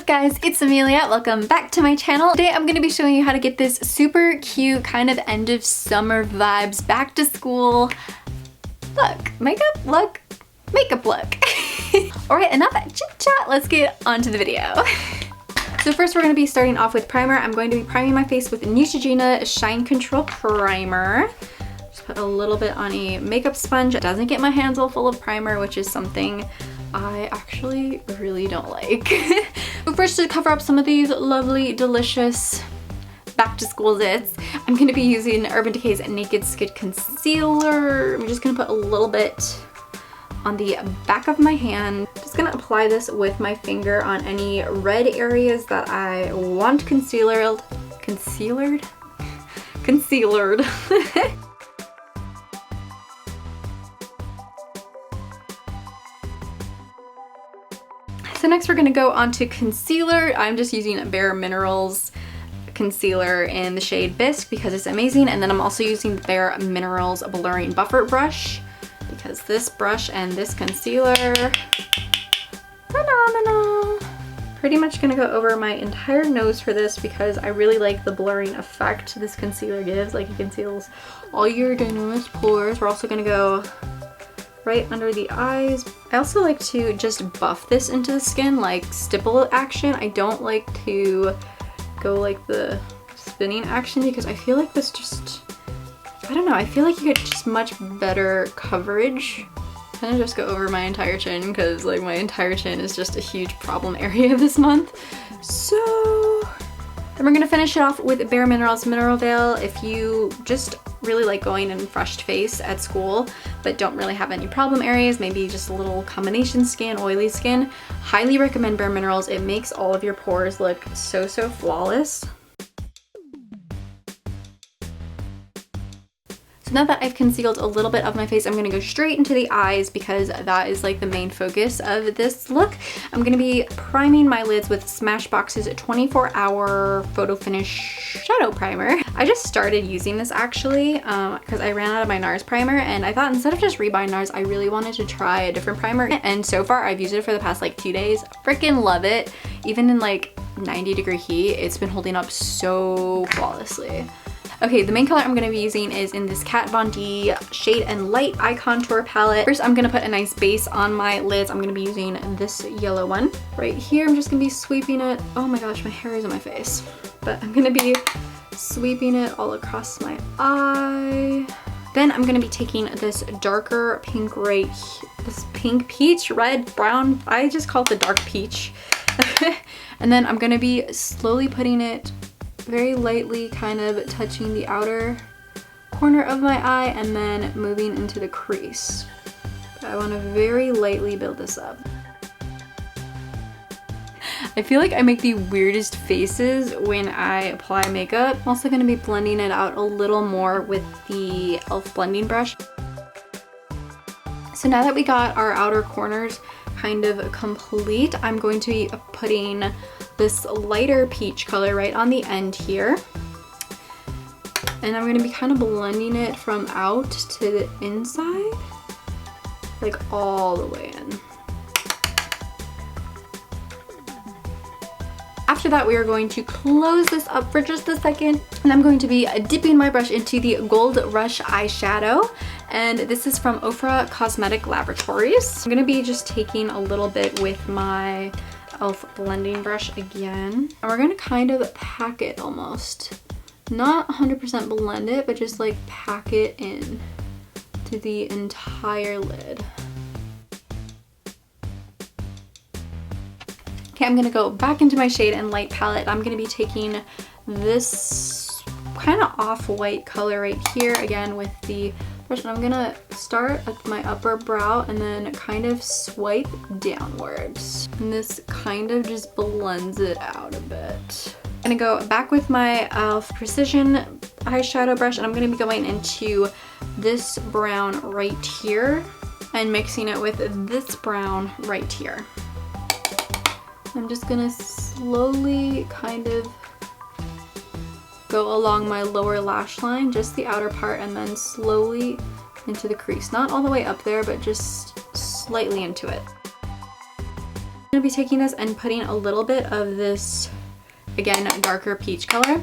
up guys, it's Amelia. Welcome back to my channel. Today I'm going to be showing you how to get this super cute kind of end of summer vibes back to school look. Makeup look. Alright, enough chit chat. Let's get on to the video. So first we're going to be starting off with primer. I'm going to be priming my face with Neutrogena Shine Control Primer. Just put a little bit on a makeup sponge. It doesn't get my hands all full of primer, which is something I actually really don't like. But first, to cover up some of these lovely, delicious back to school zits, I'm going to be using Urban Decay's Naked Skin Concealer. I'm just going to put a little bit on the back of my hand. Just going to apply this with my finger on any red areas that I want concealered. So next we're going to go on to concealer. I'm just using bareMinerals concealer in the shade Bisque because it's amazing. And then I'm also using the bareMinerals Blurring Buffer Brush because this brush and this concealer, phenomenal. Pretty much going to go over my entire nose for this because I really like the blurring effect this concealer gives. Like, it conceals all your ginormous pores. We're also going to go right under the eyes. I also like to just buff this into the skin, like stipple action. I don't like to go like the spinning action because I feel like this just, I don't know, I feel like you get just much better coverage. I'm gonna just go over my entire chin because like my entire chin is just a huge problem area this month. So then we're gonna finish it off with bareMinerals Mineral Veil. If you just really like going in froshed face at school but don't really have any problem areas, maybe just a little combination skin, oily skin, highly recommend bareMinerals. It makes all of your pores look so flawless. So now that I've concealed a little bit of my face, I'm going to go straight into the eyes because that is like the main focus of this look. I'm going to be priming my lids with Smashbox's 24-hour Photo Finish Shadow Primer. I just started using this actually because I ran out of my NARS primer, and I thought instead of just rebuying NARS, I really wanted to try a different primer. And so far I've used it for the past like 2 days. Freaking love it. Even in like 90-degree heat, it's been holding up so flawlessly. Okay, the main color I'm going to be using is in this Kat Von D Shade and Light Eye Contour Palette. First, I'm going to put a nice base on my lids. I'm going to be using this yellow one. Right here, I'm just going to be sweeping it. Oh my gosh, my hair is in my face. But I'm going to be sweeping it all across my eye. Then I'm going to be taking this darker pink this pink, peach, red, brown. I just call it the dark peach. And then I'm going to be slowly putting it very lightly, kind of touching the outer corner of my eye and then moving into the crease. I want to very lightly build this up. I feel like I make the weirdest faces when I apply makeup. I'm also going to be blending it out a little more with the e.l.f. blending brush. So now that we got our outer corners kind of complete, I'm going to be putting this lighter peach color right on the end here. And I'm going to be kind of blending it from out to the inside, like all the way in. After that, we are going to close this up for just a second, and I'm going to be dipping my brush into the Gold Rush eyeshadow, and this is from Ofra Cosmetic Laboratories. I'm going to be just taking a little bit with my e.l.f. blending brush again, and we're going to kind of pack it almost. Not 100% blend it, but just like pack it in to the entire lid. Okay, I'm gonna go back into my Shade and Light palette. I'm gonna be taking this kind of off-white color right here again with the brush, and I'm gonna start at my upper brow and then kind of swipe downwards. And this kind of just blends it out a bit. I'm gonna go back with my e.l.f. Precision eyeshadow brush, and I'm gonna be going into this brown right here and mixing it with this brown right here. I'm just gonna slowly kind of go along my lower lash line, just the outer part, and then slowly into the crease. Not all the way up there, but just slightly into it. I'm gonna be taking this and putting a little bit of this, again, darker peach color.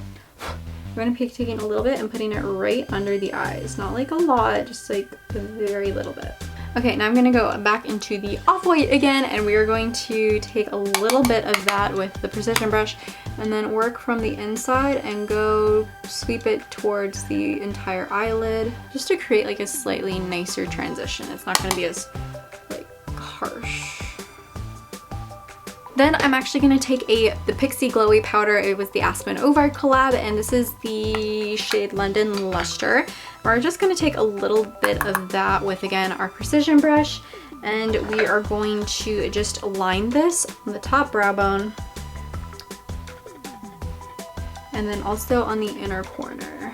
We're gonna be taking a little bit and putting it right under the eyes. Not like a lot, just like a very little bit. Okay, now I'm gonna go back into the off-white again, and we are going to take a little bit of that with the precision brush and then work from the inside and go sweep it towards the entire eyelid just to create like a slightly nicer transition. It's not gonna be as like harsh. Then I'm actually gonna take the Pixi glowy powder. It was the Aspyn Ovard collab, and this is the shade London Lustre. We're just gonna take a little bit of that with, again, our precision brush, and we are going to just line this on the top brow bone, and then also on the inner corner.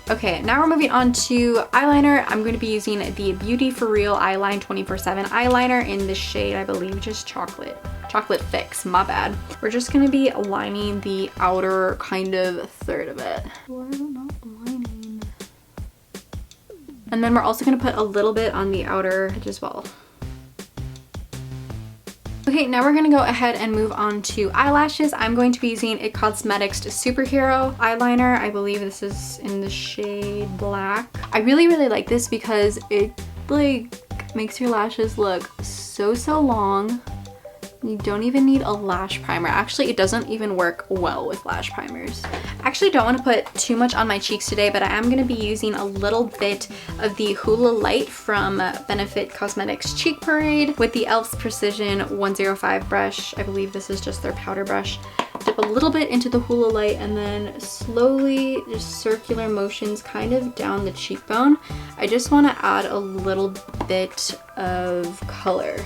Okay, now we're moving on to eyeliner. I'm going to be using the Beauty For Real Eyeline 24/7 eyeliner in the shade, I believe, just Chocolate Fix, my bad. We're just going to be lining the outer kind of third of it. Why is it not lining? And then we're also going to put a little bit on the outer edge as well. Okay, now we're gonna go ahead and move on to eyelashes. I'm going to be using a Cosmetics Superhero eyeliner. I believe this is in the shade Black. I really like this because it like makes your lashes look so long. You don't even need a lash primer. Actually, it doesn't even work well with lash primers. I actually don't want to put too much on my cheeks today, but I am going to be using a little bit of the Hoola Light from Benefit Cosmetics Cheek Parade with the e.l.f.'s Precision 105 brush. I believe this is just their powder brush. Dip a little bit into the Hoola Light and then slowly, just circular motions kind of down the cheekbone. I just want to add a little bit of color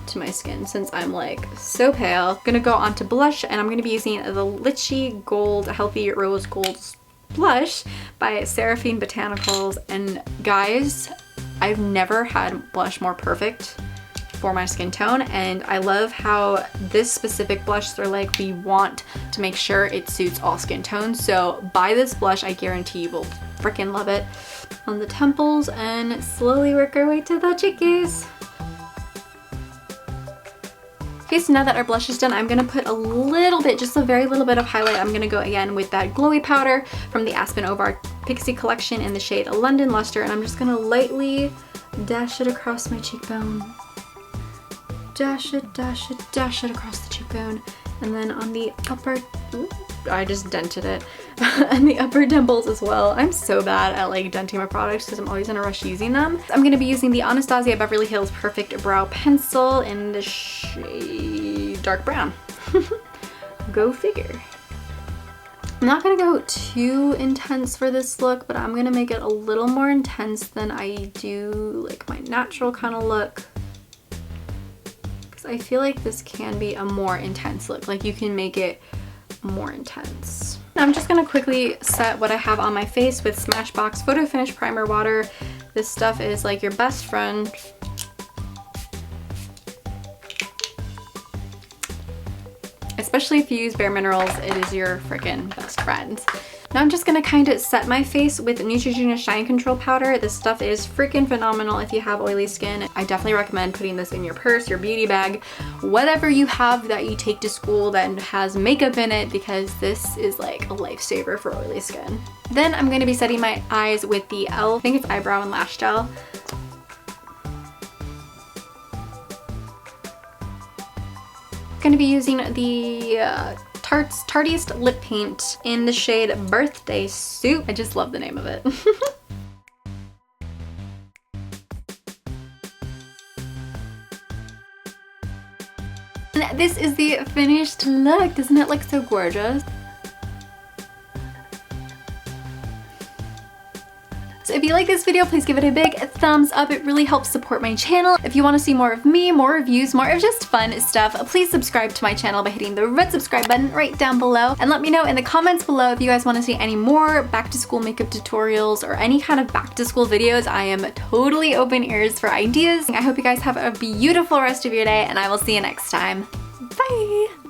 to my skin since I'm like so pale. I'm gonna go on to blush, and I'm gonna be using the Lychee Gold Healthy Rose Gold blush by Seraphine Botanicals. And guys, I've never had blush more perfect for my skin tone, and I love how this specific blush, they're like, we want to make sure it suits all skin tones. So buy this blush, I guarantee you will freaking love it. On the temples and slowly work our way to the cheekies. Okay, so now that our blush is done, I'm gonna put a little bit, just a very little bit of highlight. I'm gonna go again with that glowy powder from the Aspyn Ovard Pixi collection in the shade London Lustre, and I'm just gonna lightly dash it across my cheekbone. Dash it across the cheekbone. And then on the upper, ooh, I just dented it. And the upper dimples as well. I'm so bad at like denting my products because I'm always in a rush using them. I'm gonna be using the Anastasia Beverly Hills Perfect Brow Pencil in the shade Dark Brown. Go figure. I'm not gonna go too intense for this look, but I'm gonna make it a little more intense than I do like my natural kind of look. I feel like this can be a more intense look. Like you can make it more intense. I'm just gonna quickly set what I have on my face with Smashbox Photo Finish Primer Water. This stuff is like your best friend. Especially if you use bareMinerals, it is your freaking best friend. Now I'm just gonna kind of set my face with Neutrogena Shine Control Powder. This stuff is freaking phenomenal if you have oily skin. I definitely recommend putting this in your purse, your beauty bag, whatever you have that you take to school that has makeup in it, because this is like a lifesaver for oily skin. Then I'm gonna be setting my eyes with the e.l.f. I think it's eyebrow and lash gel. Gonna be using the Tarteist lip paint in the shade Birthday Soup. I just love the name of it. And this is the finished look. Doesn't it look so gorgeous? So if you like this video, please give it a big thumbs up. It really helps support my channel. If you want to see more of me, more reviews, more of just fun stuff, please subscribe to my channel by hitting the red subscribe button right down below. And let me know in the comments below if you guys want to see any more back to school makeup tutorials or any kind of back to school videos. I am totally open ears for ideas. I hope you guys have a beautiful rest of your day, and I will see you next time. Bye!